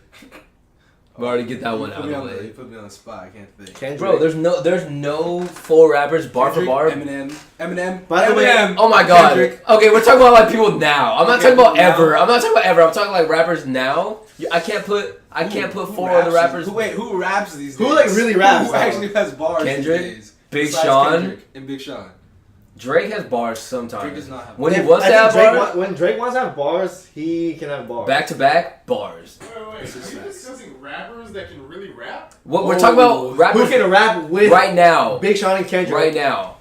We already get that one You out put of me the on way. You put me on the spot. I can't think. Kendrick. Bro, there's no 4 rappers bar Kendrick, for bar. Eminem. By the way- Eminem. Oh my god. Kendrick. Okay, we're talking about like people now. I'm not Okay, talking about now? ever. I'm not talking about ever. I'm talking like rappers now. I can't put Who 4 other raps rappers. these- Who raps these days? Who, like, really raps, Who though? actually has bars Kendrick, these days? Big Besides Sean. Kendrick and Big Sean. Drake has bars sometimes. Drake does not have When If- he wants I to think have Drake bars, when Drake wants to have bars, he can have bars. back to back bars. Wait, are This is you facts. discussing rappers that can really rap? What we're talking about Who rappers can rap with right now. Big Sean and Kendrick? Right now.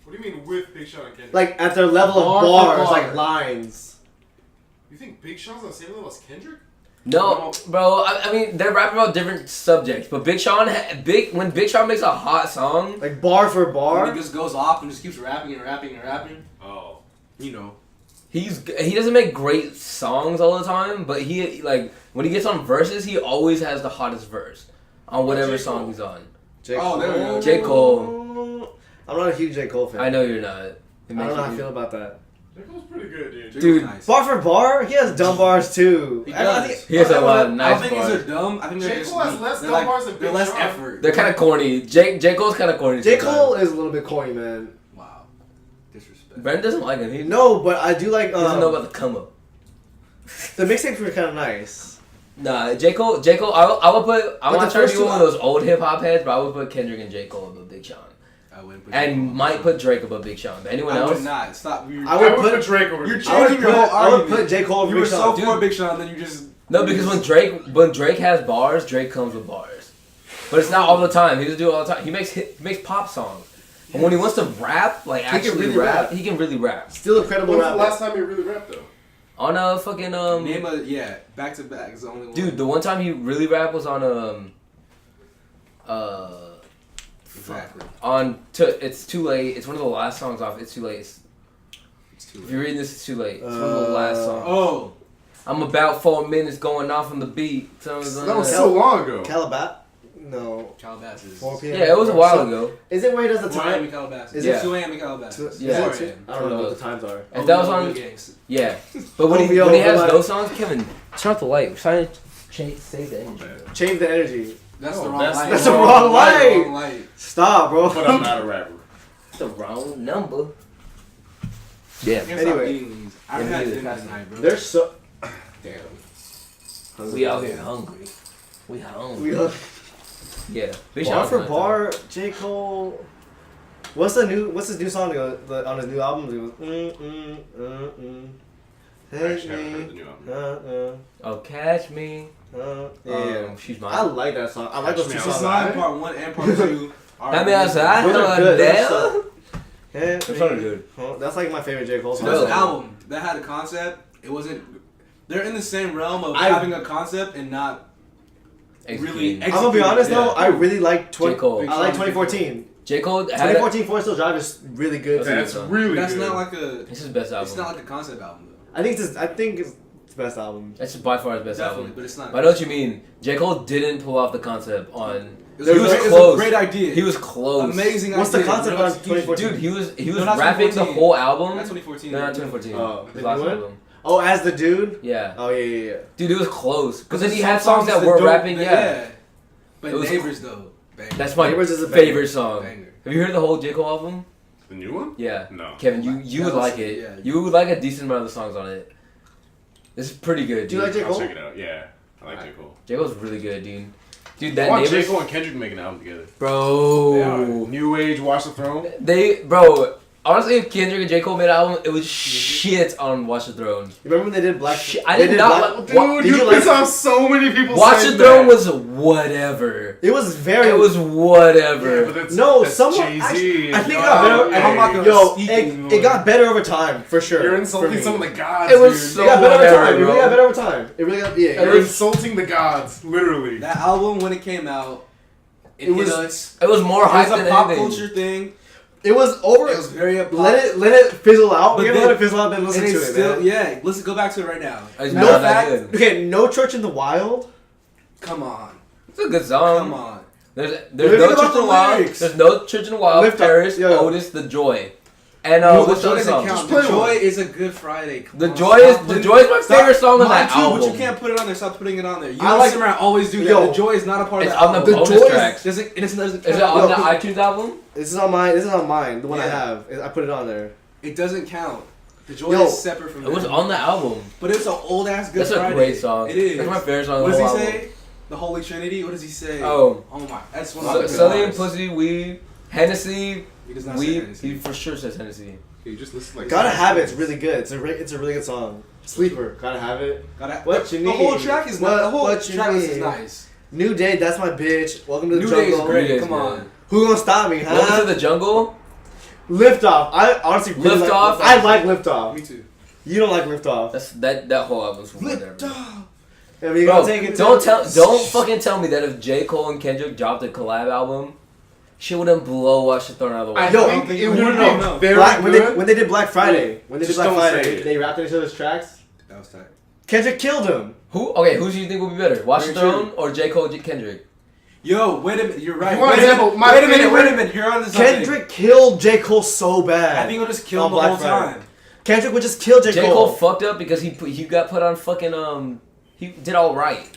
What do you mean with Big Sean and Kendrick? Like at their level Bar of for bars, bar. like lines. You think Big Sean's on the same level as Kendrick? No, bro. I mean, they're rapping about different subjects, but Big Sean, when Big Sean makes a hot song, Like bar for When bar. he just goes off and just keeps rapping and rapping and rapping. Oh. You know. he doesn't make great songs all the time, but he like when he gets on verses, he always has the hottest verse on whatever J. song Cole. he's on. J. Oh, there we go. J. Cole. I'm not a huge J. Cole fan. I know you're not. It I makes don't know how I you- feel about that. J. Cole's pretty good, dude. Dude, Nice. Bar for bar, he has dumb bars too. He I don't does. think- He has a lot of I nice don't think bars. these are dumb. I think they're J. just Cole has weak. less They're dumb bars than They're Big less Sean. effort. They're kind of corny. J. Cole's kind of corny. J. sometimes. Cole is a little bit corny, man. Wow. Disrespect. Brent doesn't like him. He No, but I do like doesn't know about the come up. the mixtapes were kind of nice. Nah, J. Cole. I would put. I'm But not the trying to first be two one of those old hip hop heads, but I would put Kendrick and J. Cole above Big Sean, I wouldn't put and might put Drake above Big Sean. But anyone I else? would not. Stop. You're, I would I would put- put Drake over You're Big I Sean. would changing put, your whole I would argument. put J. Cole over You were Big so Sean. Dude. for Big Sean, then you just. No, because when Drake has bars, Drake comes with bars. But it's not all the time. He doesn't do it all the time. He makes pop songs. And when he wants to rap, like can actually really rap, rap. he can really rap. Still a credible When's the rapper. last time you really rapped, though? On a fucking Name a back to back is the only one. dude, the one time he really rapped was on Exactly. It's Too Late. It's one of the last songs off It's Too Late. It's too If late. you're reading this, it's too late. It's one of the last songs. Oh. I'm about 4 minutes going off on the beat. That was so long ago. Calabat? No. Calabasas. 4 p.m. Yeah, it was a while ago. Is it where he does the 4 a.m. time? in Calabasas. Is it- It's 2 a.m. in Calabasas. Yeah. 4 Is it a.m. I don't know what the times are. If that was on, Gangs. yeah. But when OVO, he has like- those songs, Kevin, turn off the light. We're trying to save the energy. Change the energy. That's No, the wrong that's- light. that's the wrong light. Wrong light. Stop, bro. But I'm not a rapper. The wrong number. Yeah. I can't Anyway. stop eating these. I haven't Yeah, had me dinner neither. tonight, bro. They're so. Damn. We out here hungry. We hungry. We are Yeah. Big bar shout out for to my bar. J Cole. What's his new song on his new album? It goes. I actually haven't heard the new album. time. Oh, catch me. Yeah. She's I mine. like that song. I like those Catch two Me songs. Outside. Design part 1 and part 2. I mean, outside. Those are good. Damn. That's Those are good. That's like my favorite J Cole So song. that's an Really? album that had a concept. It wasn't. They're in the same realm of I- having a concept and not really. I'm gonna be honest though. Yeah. I really like J. Cole. I like 2014. J. Cole had 2014 Four Still Drive is really good. That's a good That's song. really That's good. not like a. It's his best album. It's not like a concept album though. I think it's the best album. That's by far his best Definitely, album. but it's not. But I know what you mean. J. Cole didn't pull off the concept on. It There was, was it was close. a great idea. He was close. amazing. What's the idea. concept Real on execution. 2014? Dude, he was No, not rapping the 2014. whole album. Not 2014. No, not 2014. Oh, His the last new one? album. Oh, as the dude. Yeah. Oh yeah. Dude, it was close. Because then Some he had songs that is were dope, rapping. Yeah. But It was- Neighbors though. Banger. That's my Neighbors is a banger. favorite song. Banger. Have you heard the whole J. Cole album? The new one? Yeah. No. Kevin, you would That was- like it. yeah. You would like a decent amount of the songs on it. This is pretty good, Do you dude. like J. I'll Cole? check it out. Yeah, I like J Cole. J. Cole's really good, dude. Dude, I that want J Neighbors, Cole and Kendrick to make an album together. bro. New Age, Watch the Throne. Bro. Honestly, if Kendrick and J. Cole made an album, it would shit on Watch the Throne. You remember when they did Black? I they did not Black- like- Dude, What- did you you like- piss off so many people. Watch saying the Throne that. was whatever. It was very. It was Yeah, whatever. but that's, No, that's someone. Jay-Z. Actually, I think it Yo, got better. I'm not gonna Yo, speak it anymore. got better over time for sure. You're for insulting me. some of the gods. It was dude. so It got better over whatever, time. It really bro. got better over time. It really got. Yeah. You're insulting the gods, literally. That album when it came out, it, It hit was- us. It was more It hype was than a pop anything. culture thing. It was over. It was very a pop. Let it fizzle out. But We're gonna then- let it fizzle out, then listen and to it's it, still, man. yeah. Let's go back to it right now. It's No not that fact- good. Okay, No Church in the Wild. Come on, It's a good song. come on. There's What no do you think Church about in the the Wild. lyrics? There's no Church in the Wild. Lift Up. Paris, Yo, yo. Otis, The Joy, and No, what's the the other joy doesn't song? count. play The joy one. is a good Friday. Come The on, Joy stop is putting- The Joy is my stop- favorite song on Mine that too, album. but you can't put it on there. Stop putting it on there. You I and like- Simran always do that. Yo. The joy is not a part It's of the on the album. The bonus Joy is- tracks. Doesn't it doesn't Is it count. on Yo, the who- iTunes album? This is on mine. This is on mine. The one I Yeah. have. I put it on there. It doesn't count. The joy Yo, is separate from It was that. on the album. But it's an old ass good That's Friday. a great song. It is. That's my favorite song. What on does the he whole album. say? The Holy Trinity. What does he say? Oh. my. That's one of my Sully favorite and lines. Pussy, weed, Hennessy, He does not say weed. Hennessy. He for sure says Hennessy. You just listen like. Gotta Have It's really good. It's a really good song. Sleeper. Gotta Have It. Gotta- What you The whole need? track is What- not. The whole what you track list is need? nice. New Day. That's my bitch. Welcome to the New Day is jungle. great. New Day is Come good. on. Who gonna stop me? Welcome Huh? to the Jungle. Lift Off. I honestly really Lift like Off? I like Lift Off. Me too. You don't like Lift Off. That whole album's whatever. I mean, you Bro, gonna take it to don't fucking tell me that if J. Cole and Kendrick dropped a collab album, shit wouldn't blow Watch the Throne out of the I water. Yo, think it would no. be very Black, when good. they did Black Friday, when they did Just Black don't Friday, say it. they rapped each other's tracks. That was tight. Kendrick killed him. Who do you think will be better? Watch the Very Throne or J. Cole, Kendrick? Yo, wait a minute. You're right. You want Wait a example? minute. My Wait a minute. favorite- Wait a minute. You're on to something. Kendrick killed J. Cole so bad. I think he'll just kill on him the Black whole Friday. time. Kendrick would just kill J. J. Cole. Cole fucked up because he got put on fucking he did all right.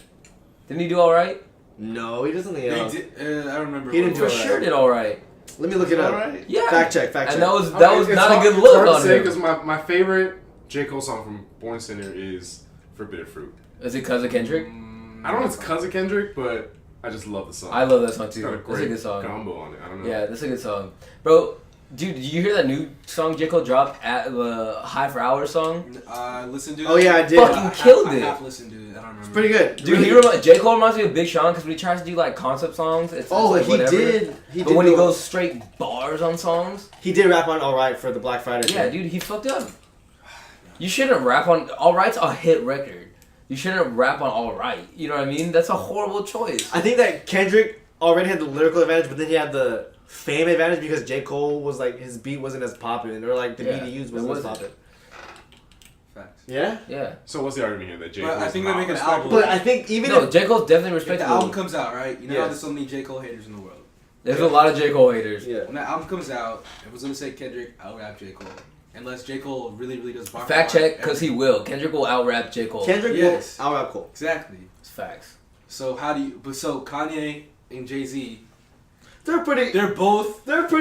Didn't he do all right? No, he doesn't. They did, I don't remember. He what didn't For do it it. was. sure did all right. Let me look it up. Alright. Yeah. Fact check. Fact check. And that was I mean, it's not a hard- good it's look hard on to say him. because my favorite J Cole song from Born Sinner is Forbidden Fruit. Is it because of Kendrick? I don't know if it's cause of Kendrick, but I just love the song. I love that song It's too. got a That's a great good song. combo on it. I don't know. Yeah, that's a good song, bro. Dude, did you hear that new song J. Cole dropped at the High for Hours song? Listen to it. Oh yeah, I did. Fucking killed I it. half listened to it. I don't remember. It's pretty good. Dude, J. Cole reminds me of Big Sean because when he tries to do like concept songs, it's Oh, like he whatever. did. He But did. when he go- goes straight bars on songs, he did rap on All Right for the Black Friday. yeah, thing. dude, he fucked up. You shouldn't rap on All Right's a hit record. You shouldn't rap on All Right. You know what I mean? That's a horrible choice. I think that Kendrick already had the lyrical advantage, but then he had the fame advantage because J. Cole was like his beat wasn't as poppin', or like the Yeah, beat he used it wasn't as wasn't. poppin'. Facts. Yeah, Yeah. So what's the argument here that J But Cole? I think they make an album. but I think even No, if J. Cole's definitely If the respectable. album comes out, right? You know how Yes. there's so many J. Cole haters in the world. There's a lot of J. Cole haters. yeah, When that album comes out, if it was gonna say Kendrick, I'll rap J. Cole. Unless J. Cole really does bar for Fact bar check, because he everything. will. Kendrick will out rap J. Cole. Kendrick Yes. will out rap Cole. Exactly. It's facts. So how do you? But so Kanye and Jay-Z. They're pretty. They're both Both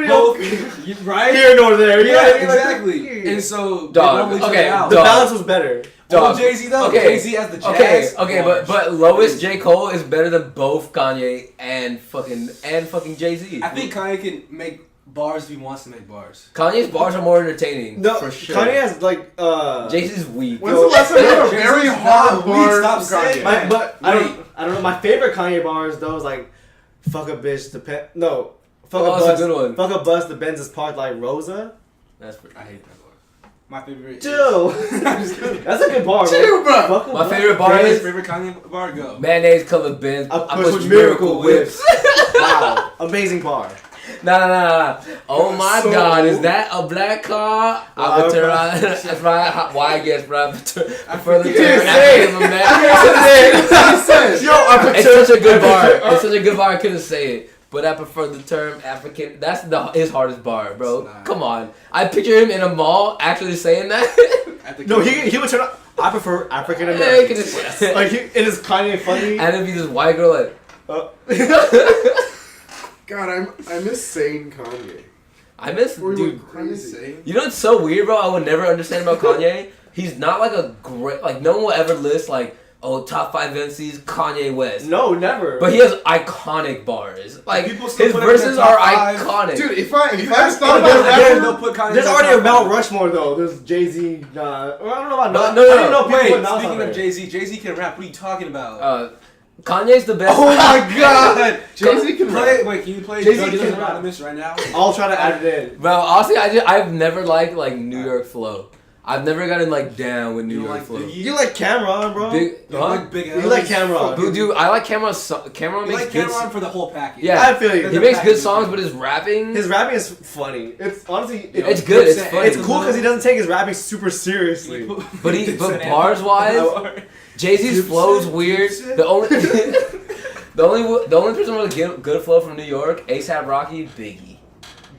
right. here nor there. Yeah, Like, exactly. And so they Dog, normally okay, check it out. the dog. balance was better. Dog. Jay Z though. Okay. Jay Z has the jazz. Okay, but lowest J. Cole is better than both Kanye and fucking Jay Z. I think Kanye can make bars if he wants to make bars. Kanye's bars are more entertaining. No, for sure. Kanye has like Jay Z's weak. When's the last time you heard a Jay-Z's very not hard weak, bar stop from Kanye? saying My, that. but I Wait. don't know. My favorite Kanye bars though is like, "Fuck a bitch, no, fuck Oh, a that's bus, a good one. fuck a bus, the Benz is parked like Rosa." That's pretty. I hate that bar. My favorite. Chill. That's a good bar, bro. Chill, bro. Fuck a My bus, favorite the bar Benz- is- Favorite Kanye bar go. Mayonnaise colored Benz. I I push push Miracle Whips. Wow, amazing bar. Nah. Oh my So- God, is that a black car? I would turn around. That's right. Why I guess, bro. I prefer the You term didn't say it. African American. Yo, I prefer- It's such a good bar. It's such a good bar. I couldn't say it, but I prefer the term African. That's his hardest bar, bro. It's not. Come on. I picture him in a mall actually saying that. At the No, he would turn up. I prefer African Yeah, Americans. 'cause- Like it is Kanye funny. And it'd be this white girl like, God, I miss saying Kanye. I miss Or he dude. went crazy. You know what's so weird, bro? I would never understand about Kanye. He's not like a great, like no one will ever list like, oh, top 5 MCs, Kanye West. No, never. But he has iconic bars. Like People still his put him in verses the are top 5. iconic. Dude, if I You just ask thought them about again, a they'll rapper, put Kanye. there's in the already top a Mount five. Rushmore though. There's Jay Z. I don't know about No, Nas. no, I no. don't know people Wait, put Nas on speaking there. of Jay Z can rap. What are you talking about? Kanye's the best. oh my God, Jay Z can Play. rap. Wait, can you play Jay-Z Drug Dealers can rap. Anonymous right now? I'll try to add it in. Bro, honestly, I've never liked like New York flow. I've never gotten like down with New You York like flow. Biggie? You like Cameron, bro? Big, You huh? like Big L? You like Cameron? Dude, I like Cameron. Cameron You makes like good. Cameron for the whole package. Yeah. I feel you. He makes good songs, but his rapping, His rapping is funny. It's honestly, it's good. It's funny. it's cool because he doesn't take his rapping super seriously. But bars wise, Jay Z's flow is weird. The only the only person with a good flow from New York, ASAP Rocky, Biggie.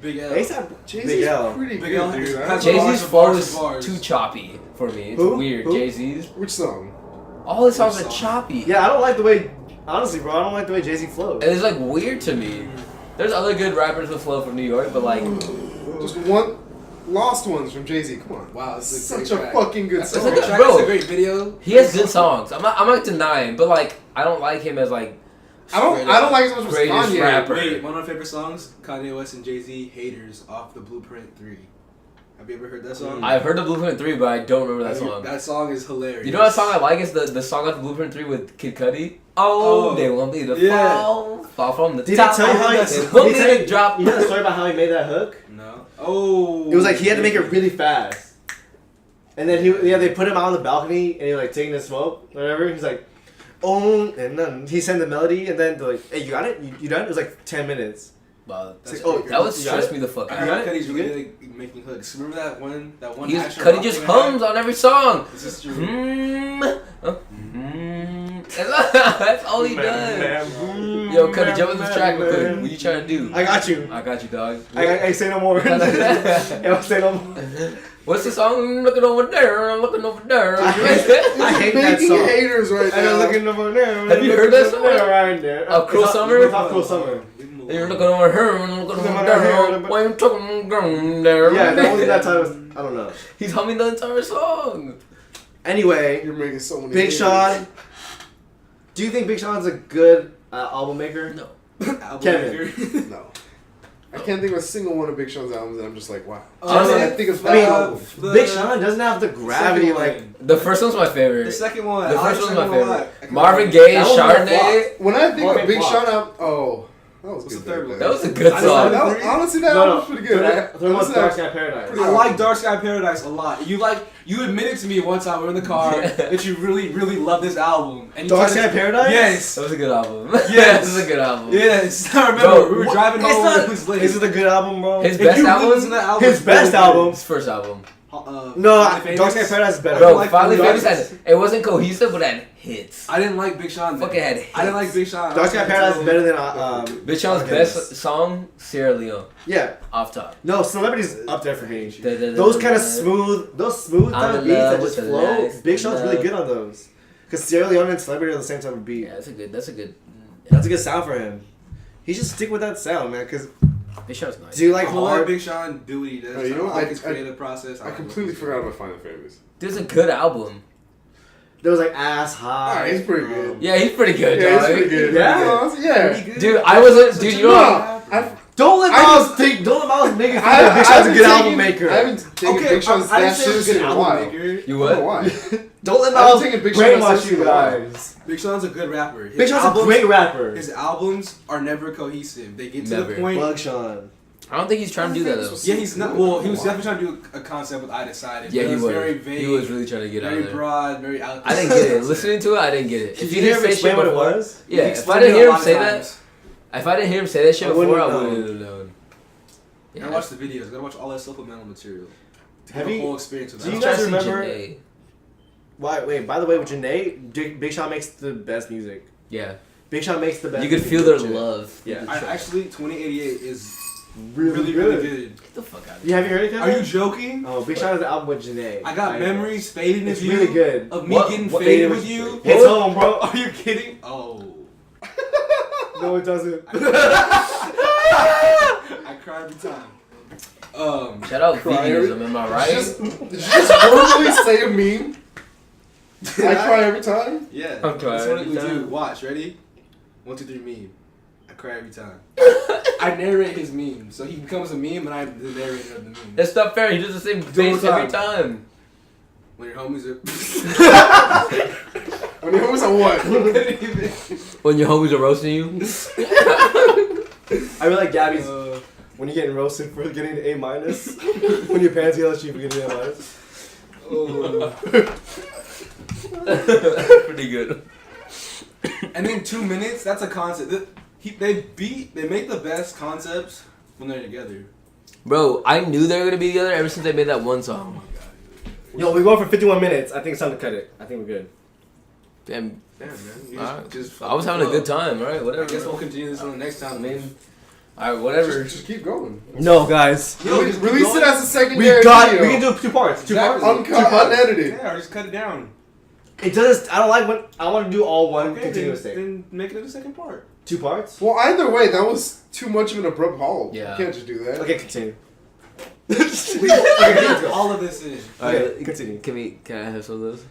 Big L. ASAP, Jay Big L. Z's pretty Big good, L dude. has Jay bars Z's and flow bars is and bars. too choppy for me. It's Who? weird. Who? Jay Z's. Which song? All his songs Which are song? choppy. Yeah, I don't like the way. Honestly, bro, I don't like the way Jay Z flows. And it's like weird to me. There's other good rappers with flow from New York, but like Just one. Lost Ones from Jay Z. Come on. Wow, this is Such great a track. fucking good That's song. a a good- great track. bro. It's a great video. he has good songs. I'm not denying, but like I don't like him as like. I don't like as much as Greatest Kanye. rapper. Wait, one of my favorite songs, Kanye West and Jay Z, "Haters" off the Blueprint 3. Have you ever heard that song? I've heard the Blueprint 3, but I don't remember that song. That song is hilarious. You know what song I like is the song off the Blueprint 3 with Kid Cudi? Oh, Oh. they want me to Yeah. fall from the Did he top. tell you how that's- he? They want Did me he tell to drop. You know the story about how he made that hook? No. Oh. It was like he had to make it really fast, and then they put him out on the balcony and he was like taking the smoke, whatever. He's like, oh, and then he sent the melody, and then they're like, hey, you got it? You done? It was like 10 minutes. Wow, It's like, oh, that would you got stress it? me the fuck I out. got heard it? Cudi's You really good? good at making hooks. Remember that one? That one. He's action Cudi rock just we had? hums on every song. This is true. That's all he does. Yo, Cudi, jump on this track real quick. What you trying to do? I got you. I got you, dog. I say no more. I say no more. What's the song? I'm looking over there. I'm looking over there. I hate that Making song. haters right I'm now. looking over there. Have you heard that song? Right there. Oh, Cruel It's Summer? It's off Cruel Summer. You're looking over here. I'm looking over there. Why you talking down there? Yeah, that was that time. I don't know. He's humming the entire song. Anyway, You're making so many. Big haters. Sean. Do you think Big Sean's a good album maker? No. Album Kevin. maker. No. I can't think of a single one of Big Sean's albums that I'm just like, wow. Honestly, I think it's I mean, albums. Big Sean doesn't have the gravity second like. one. The first one's my favorite. The second one. The I like first the one's my second one a lot. favorite. I can Marvin remember. Gaye, That was my Chardonnay. When I think Marvin of Big Flops. Sean album, oh, that was What's good. the third one? That was a good I know, song. that That, honestly, that No, album no. was pretty good. Third one's Dark Sky Paradise. Pretty I like Dark Sky Paradise a lot. You admitted to me one time we were in the car that you really, really love this album. And you Dark tried Sky to- Paradise? Yes. That was a good album. Yes. This is a good album. Yes. I remember Bro, we were what? driving It's home. not- It was late. Is it a good album, bro? His If best you really album? listen to that album, His it's really best good. album. His first album. No, Finally Dark Sky Famous. Paradise is better. Bro, like Finally Dark Famous had it wasn't cohesive, but it had hits. I didn't like Big Sean. then. Fucking had hits. I didn't like Big Sean. Dark Sky Paradise is better than Bitch Sean's Okay. best song, Sierra Leone, Yeah. off top. No, Celebrity's up there for me. Those Those kind of smooth type I'm of in beats love that with just the flow. last Big Sean's really love. good on those. Because Sierra Leone and Celebrity are the same type of beat. Yeah, that's a good. That's a good sound for him. He should stick with that sound, man. Cause Big Sean's nice. do you like I want hard? Big Sean do what he does. Oh, you know, I like his I- creative process. I completely forgot about Find the Famous. There's a good album. There was like ass high. Alright, he's pretty good. Yeah, he's pretty good, Yeah, dog. he's pretty good. Yeah? Yeah. Dude, I wasn't. Dude, you know what? No, Don't let I Miles just- think. Don't let Miles make it think I that Big Sean's a haven't good taken- album maker. I haven't taken Big Sean's I that didn't say he was a seriously good in a album while. maker. You I don't what? know why. Don't let I haven't Miles taken Big Sean that brainwash seriously you in a while. guys. Big Sean's a good rapper. His Big Sean's a albums- great rapper. His albums are never cohesive. They get to Never. the point. Bug Sean. I don't think he's trying to do that though. Yeah, he's not. Well, he was definitely trying to do a concept with I Decided. Yeah, It he was. very vague. He was really trying to get out very of there. broad, very out. I didn't get it. Listening to it, I didn't get it. Did If you hear him say explain shit what it before- was? Yeah, He if I explained didn't it hear a him lot say of that, times. if I didn't hear him say that shit I before, wouldn't I have wouldn't have known. I watched the videos. Gotta watch all that supplemental material. To Have get the you- whole experience of do that. you guys Trust in remember- Janae. Why? Wait. By the way, with Janae, Big Sean makes the best music. Yeah, Big Sean makes the best. you could music feel their shit. love. Yeah. I actually 2088 is Really, really good. Get the fuck out of You here. haven't heard it, Are Kevin? you joking? Oh, Big Sean has an album with Janae. I got memories fading It's with you. really good. Of me What- getting what faded faded with you. Hits home, bro. Are you kidding? Oh. No, it doesn't. I cry every time. Shout out Cry veganism, am I right? Did you just verbally say a meme? I cry every time? Yeah. I'm crying That's what every we do. time. Watch, ready? 1, 2, 3, meme. I cry every time. I narrate his meme, so he becomes a meme, and I'm the narrator of the meme. That's not fair. He does the same Do it face one every time. When your homies are. When it was a what? When your homies are roasting you. I really like Gabby's when you're getting roasted for getting an A minus. When your parents yell at you for getting an A minus. Pretty good. And then 2 minutes, that's a concept. They make the best concepts when they're together. Bro, I knew they were gonna be together ever since they made that one song. Yo, we're going for 51 minutes. I think it's time to cut it. I think we're good. Damn, Damn, man. You alright. just I was having a good time. All right, I whatever. guess we'll continue this on the next time. I mean, all right, whatever. Just keep going. No, guys. Release it as a We secondary got. video. We can do 2 parts. 2 Exactly. parts. Uncut, unedited. Yeah, or just cut it down. It does. I don't like when I want to do all one Okay, continuous then, thing. then make it a second part. 2 parts. Well, either way, that was too much of an abrupt halt. Yeah. You can't just do that. Okay, continue. Okay, all of this in. All right, Continue. Can I have some of those?